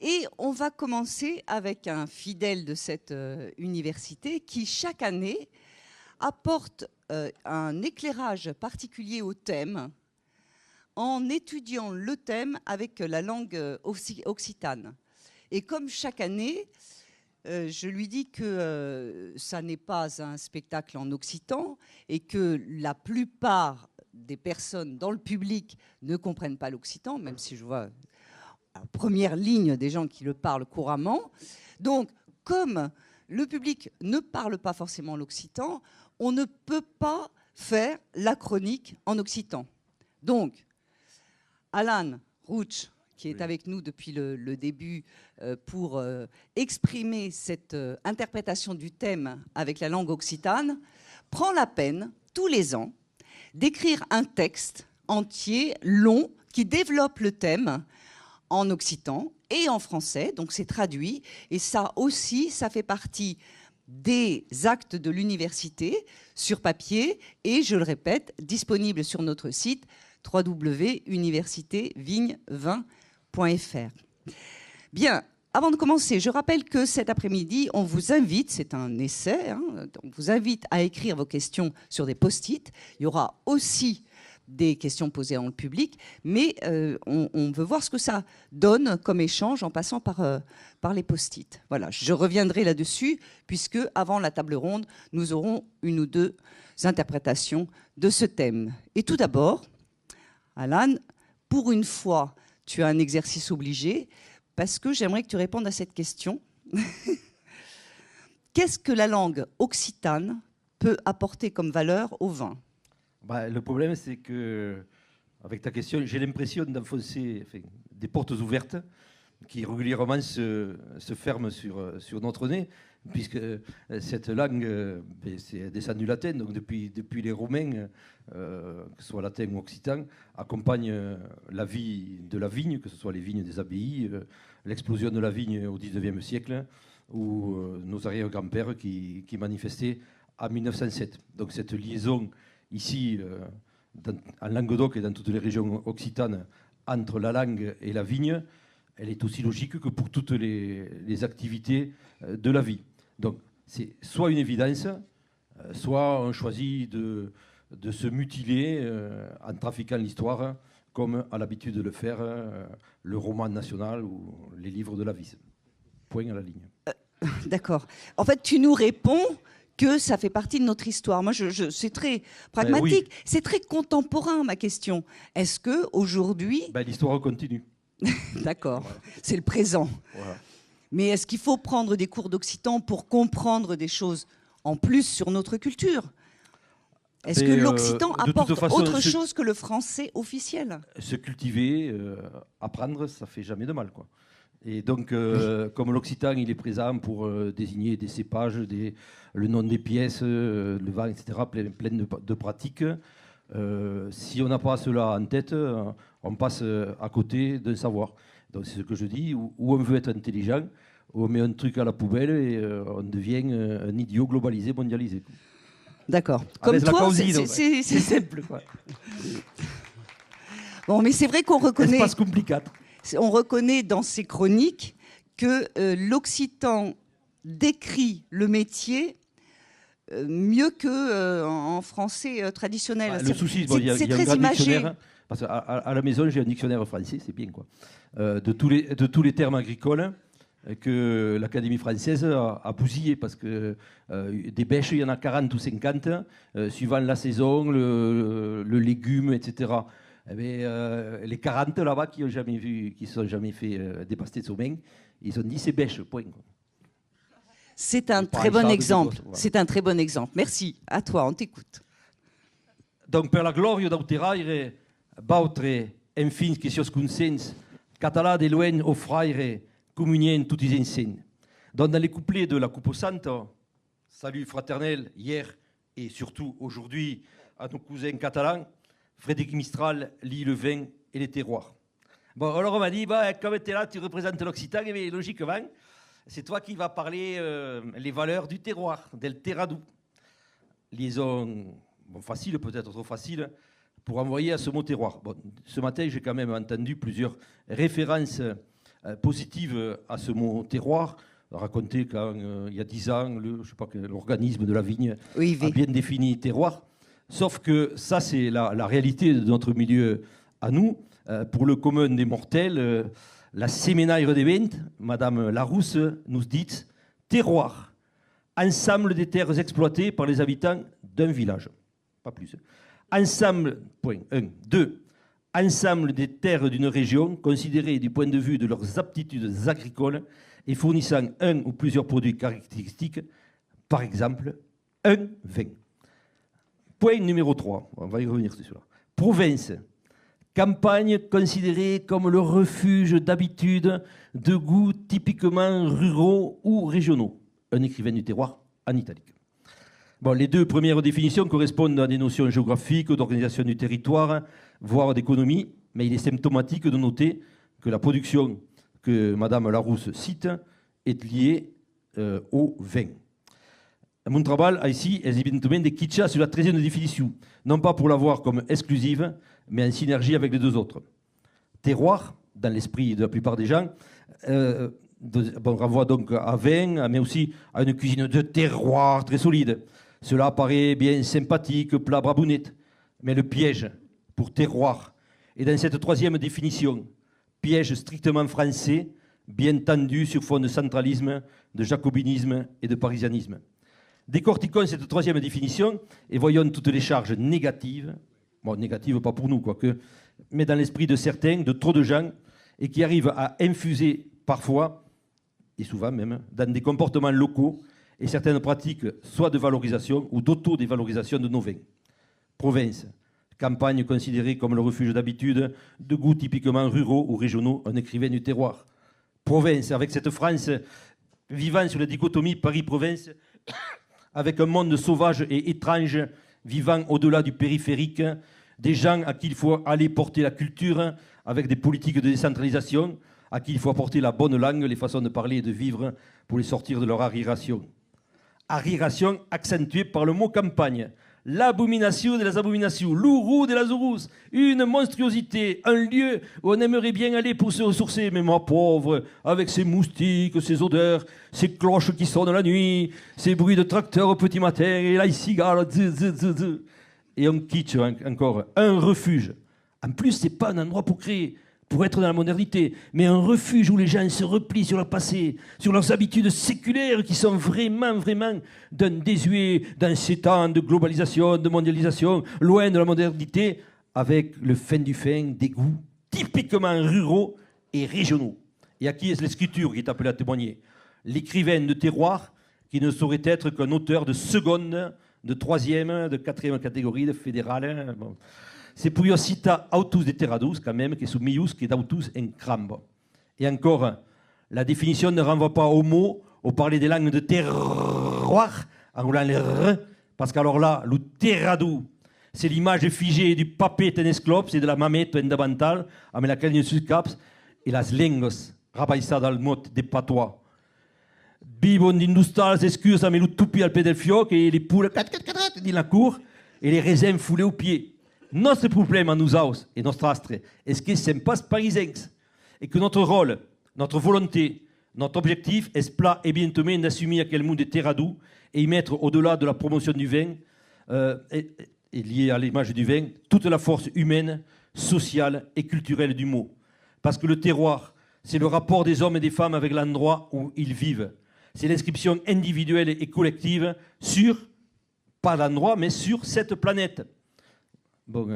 Et on va commencer avec un fidèle de cette université qui, chaque année, apporte un éclairage particulier au thème en étudiant le thème avec la langue occitane. Et comme chaque année, je lui dis que ça n'est pas un spectacle en occitan et que la plupart des personnes dans le public ne comprennent pas l'occitan, même si je vois en première ligne des gens qui le parlent couramment. Donc, comme le public ne parle pas forcément l'occitan, on ne peut pas faire la chronique en occitan. Donc, Alan Rouch, qui est avec nous depuis le début pour exprimer cette interprétation du thème avec la langue occitane, prend la peine, tous les ans, d'écrire un texte entier, long, qui développe le thème en occitan et en français, donc c'est traduit. Et ça aussi, ça fait partie des actes de l'université sur papier et, je le répète, disponible sur notre site www.universitévigne20.fr. Bien, avant de commencer, je rappelle que cet après-midi, on vous invite, c'est un essai, on vous invite à écrire vos questions sur des post-it. Il y aura aussi des questions posées dans le public, mais on veut voir ce que ça donne comme échange en passant par les post-it. Voilà, je reviendrai là-dessus, puisque avant la table ronde, nous aurons une ou deux interprétations de ce thème. Et tout d'abord, Alan, pour une fois, tu as un exercice obligé, parce que j'aimerais que tu répondes à cette question. Qu'est-ce que la langue occitane peut apporter comme valeur au vin ? Le problème, c'est que, avec ta question, j'ai l'impression d'enfoncer des portes ouvertes qui régulièrement se ferment sur notre nez, puisque cette langue, c'est descendu latin, donc depuis les Romains, que ce soit latin ou occitan, accompagne la vie de la vigne, que ce soit les vignes des abbayes, l'explosion de la vigne au XIXe siècle, ou nos arrière-grands-pères qui manifestaient en 1907. Donc cette liaison ici, en Languedoc et dans toutes les régions occitanes, entre la langue et la vigne, elle est aussi logique que pour toutes les activités de la vie. Donc, c'est soit une évidence, soit on choisit de se mutiler en trafiquant l'histoire, comme a l'habitude de le faire le roman national ou les livres de la vie. Point à la ligne. D'accord. En fait, tu nous réponds que ça fait partie de notre histoire. Moi, c'est très pragmatique. Oui. C'est très contemporain, ma question. Est-ce qu'aujourd'hui... l'histoire continue. D'accord. Voilà. C'est le présent. Voilà. Mais est-ce qu'il faut prendre des cours d'occitan pour comprendre des choses en plus sur notre culture ? Est-ce que l'occitan apporte autre chose que le français officiel ? Se cultiver, apprendre, ça fait jamais de mal, quoi. Et donc, comme l'occitan, il est présent pour désigner des cépages, le nom des pièces, le vin, etc., plein de pratiques. Si on n'a pas cela en tête, on passe à côté d'un savoir. Donc c'est ce que je dis, où on veut être intelligent, on met un truc à la poubelle et on devient un idiot globalisé, mondialisé. D'accord. Comme toi, c'est simple, quoi. Bon, mais c'est vrai qu'on reconnaît... Espace compliqué. On reconnaît dans ces chroniques que l'occitan décrit le métier mieux qu'en français traditionnel. Le souci, c'est très imagé. Parce qu'à la maison, j'ai un dictionnaire français, c'est bien, quoi. De tous les termes agricoles que l'Académie française a bousillé, parce que des bêches, il y en a 40 ou 50, suivant la saison, le légume, etc. Eh bien, les 40 là-bas qui ne sont jamais fait des pastés de sommeil, ils ont dit c'est bêche, point. C'est un très bon exemple. Voilà. C'est un très bon exemple. Merci. À toi, on t'écoute. Donc, per la gloria d'auteraire, bautre, enfins que sios consens, català de loin au fraire, communien tous les enseignes. Donc, dans les couplets de la Coupe Santa, salut fraternel, hier et surtout aujourd'hui à nos cousins catalans, Frédéric Mistral lit le vin et les terroirs. Bon, alors on m'a dit, comme tu es là, tu représentes l'Occitan, mais logiquement, c'est toi qui vas parler les valeurs du terroir, del terradou. Liaison facile, peut-être trop facile, pour envoyer à ce mot terroir. Bon, ce matin, j'ai quand même entendu plusieurs références positive à ce mot terroir. Raconter quand, il y a 10 ans, je sais pas, l'organisme de la vigne a bien défini terroir. Sauf que ça, c'est la réalité de notre milieu à nous. Pour le commun des mortels, la séminaire des ventes, Madame Larousse, nous dit terroir, ensemble des terres exploitées par les habitants d'un village. Pas plus. Ensemble, point 1. 2. Ensemble des terres d'une région considérées du point de vue de leurs aptitudes agricoles et fournissant un ou plusieurs produits caractéristiques, par exemple, un vin. Point numéro 3, on va y revenir sur cela. Province, campagne considérée comme le refuge d'habitudes, de goûts typiquement ruraux ou régionaux. Un écrivain du terroir en italique. Bon, les deux premières définitions correspondent à des notions géographiques, d'organisation du territoire, voire d'économie, mais il est symptomatique de noter que la production que Madame Larousse cite est liée au vin. Mon travail ici est évidemment des kitschas sur la 13e définition, non pas pour la voir comme exclusive, mais en synergie avec les deux autres. Terroir, dans l'esprit de la plupart des gens, renvoie donc à vin, mais aussi à une cuisine de terroir très solide. Cela paraît bien sympathique, plat brabounette, mais le piège pour terroir est dans cette 3e définition, piège strictement français, bien tendu sur fond de centralisme, de jacobinisme et de parisianisme. Décortiquons cette 3e définition et voyons toutes les charges négatives, bon, négatives pas pour nous, quoique, mais dans l'esprit de certains, de trop de gens, et qui arrivent à infuser parfois, et souvent même, dans des comportements locaux et certaines pratiques, soit de valorisation ou d'auto-dévalorisation de nos vins. Province, campagne considérée comme le refuge d'habitude, de goûts typiquement ruraux ou régionaux, un écrivain du terroir. Province, avec cette France vivant sur la dichotomie Paris-Province, avec un monde sauvage et étrange, vivant au-delà du périphérique, des gens à qui il faut aller porter la culture, avec des politiques de décentralisation, à qui il faut apporter la bonne langue, les façons de parler et de vivre pour les sortir de leur arriération. Arriération accentuée par le mot campagne. L'abomination de las abominations, l'ourou de Lazarus, une monstruosité, un lieu où on aimerait bien aller pour se ressourcer, mais ma pauvre, avec ses moustiques, ses odeurs, ses cloches qui sonnent la nuit, ses bruits de tracteurs au petit matin, et là, les cigares, et on quitte encore un refuge. En plus, c'est pas un endroit pour créer, pour être dans la modernité, mais un refuge où les gens se replient sur leur passé, sur leurs habitudes séculaires qui sont vraiment d'un désuet dans ces temps de globalisation, de mondialisation, loin de la modernité, avec le fin du fin des goûts typiquement ruraux et régionaux. Et à qui est l'écriture qui est appelée à témoigner? L'écrivain de terroir qui ne saurait être qu'un auteur de seconde, de 3e, de 4e catégorie, de fédérale. Bon. C'est pour cita autus de terradus, quand même, que submius, que d'autus en crambo. Et encore, la définition ne renvoie pas au mot, au parler des langues de terroir, en roulant les r, parce qu'alors là, le terradou, c'est l'image figée du papé tenesclops et de la mamette endabantal, avec laquelle il se caps, et las lenguas, rabaissades al mot des patois. Bibon d'industals, excuse, mais le toupi al pied del fioc, et les poules, dans la cour, et les raisins foulés aux pieds. Notre problème à nous aus et notre astre est que ce n'est pas parisien et que notre rôle, notre volonté, notre objectif est plat et bientôt d'assumer à quel monde est terradou et y mettre au-delà de la promotion du vin et lié à l'image du vin toute la force humaine, sociale et culturelle du mot. Parce que le terroir, c'est le rapport des hommes et des femmes avec l'endroit où ils vivent. C'est l'inscription individuelle et collective sur, pas l'endroit, mais sur cette planète. Bon,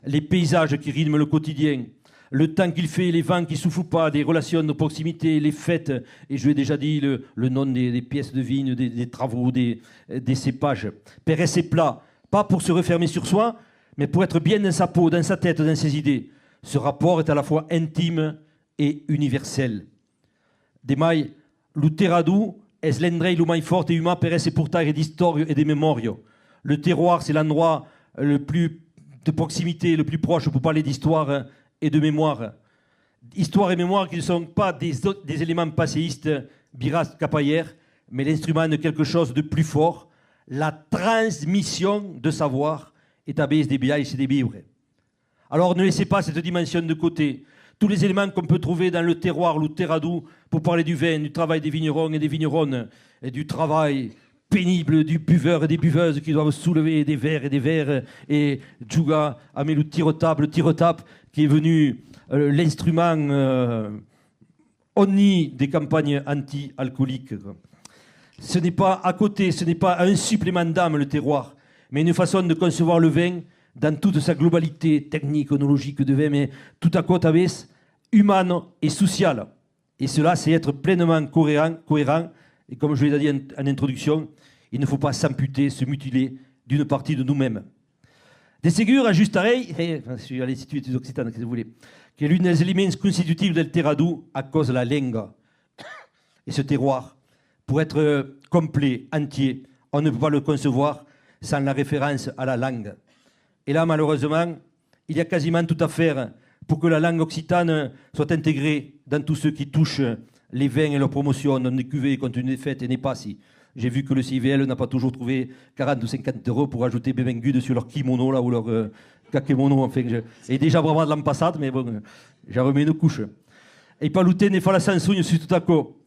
les paysages qui rythment le quotidien, le temps qu'il fait, les vents qui ne soufflent pas, des relations de proximité, les fêtes, et je lui ai déjà dit le nom des pièces de vigne, des travaux, des cépages. Pérez ses plats, pas pour se refermer sur soi, mais pour être bien dans sa peau, dans sa tête, dans ses idées. Ce rapport est à la fois intime et universel. Des mailles, le terradou, es l'endrei le mai fort et humain pérez ses portails d'histoire et des mémoriaux. Le terroir, c'est l'endroit le plus de proximité, le plus proche pour parler d'histoire et de mémoire. Histoire et mémoire qui ne sont pas des éléments passéistes, biras capaillères, mais l'instrument de quelque chose de plus fort, la transmission de savoir est à base des biais et des vivres. Alors ne laissez pas cette dimension de côté. tous les éléments qu'on peut trouver dans le terroir, le terradou, pour parler du vin, du travail des vignerons et des vigneronnes, et du travail pénible du buveur et des buveuses qui doivent soulever des verres, et Djouga Amelou tire-tape, qui est venu l'instrument omni des campagnes anti-alcooliques. Ce n'est pas à côté, ce n'est pas un supplément d'âme le terroir, mais une façon de concevoir le vin dans toute sa globalité technique, onologique de vin, mais tout à côté avec humane et sociale. Et cela, c'est être pleinement cohérent. Et comme je l'ai dit en introduction, il ne faut pas s'amputer, se mutiler d'une partie de nous-mêmes. De Ségur, à juste arrêt, je suis à l'Institut des Occitanes, si vous voulez, qui est l'une des éléments constitutifs del terradou à cause de la langue. Et ce terroir, pour être complet, entier, on ne peut pas le concevoir sans la référence à la langue. Et là, malheureusement, il y a quasiment tout à faire pour que la langue occitane soit intégrée dans tout ce qui touche les vins et leur promotion, dans des cuvées, contenu des fêtes, et n'est pas si. J'ai vu que le CIVL n'a pas toujours trouvé 40 ou 50 euros pour ajouter Bebengude sur leur kimono là, ou leur kakemono. Enfin, et déjà vraiment de l'ambassade, mais bon, j'ai remis une couche. Et palouté n'est pas la sansougne sur tout à coup.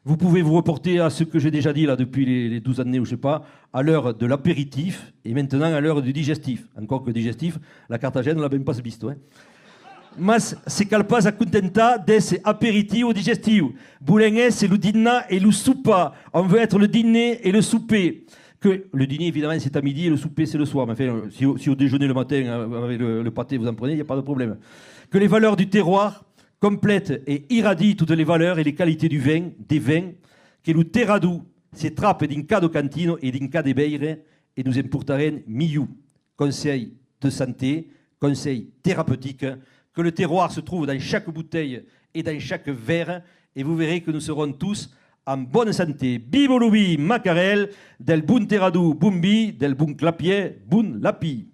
Vous pouvez vous reporter à ce que j'ai déjà dit là depuis les 12 années ou je sais pas, à l'heure de l'apéritif et maintenant à l'heure du digestif. Encore que digestif, la Carthagène ne l'a même pas visto. Hein. Mas se calpas a contenta des aperitivo digestivo. Boulengues, c'est le dîner et le souper. On veut être le dîner et le souper. Que le dîner, évidemment, c'est à midi et le souper, c'est le soir. Mais enfin, si au déjeuner le matin, avec le pâté, vous en prenez, il n'y a pas de problème. Que les valeurs du terroir complètent et irradient toutes les valeurs et les qualités du vin, des vins, que le terradou se trappe d'un cas de cantine et d'un cas de beire et nous importaren mieux. Conseil de santé, conseil thérapeutique, que le terroir se trouve dans chaque bouteille et dans chaque verre, et vous verrez que nous serons tous en bonne santé. Bibolubi Macarel, del bun terradou bumbi, del bun clapier bun lapi.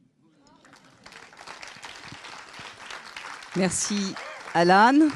Merci Alan.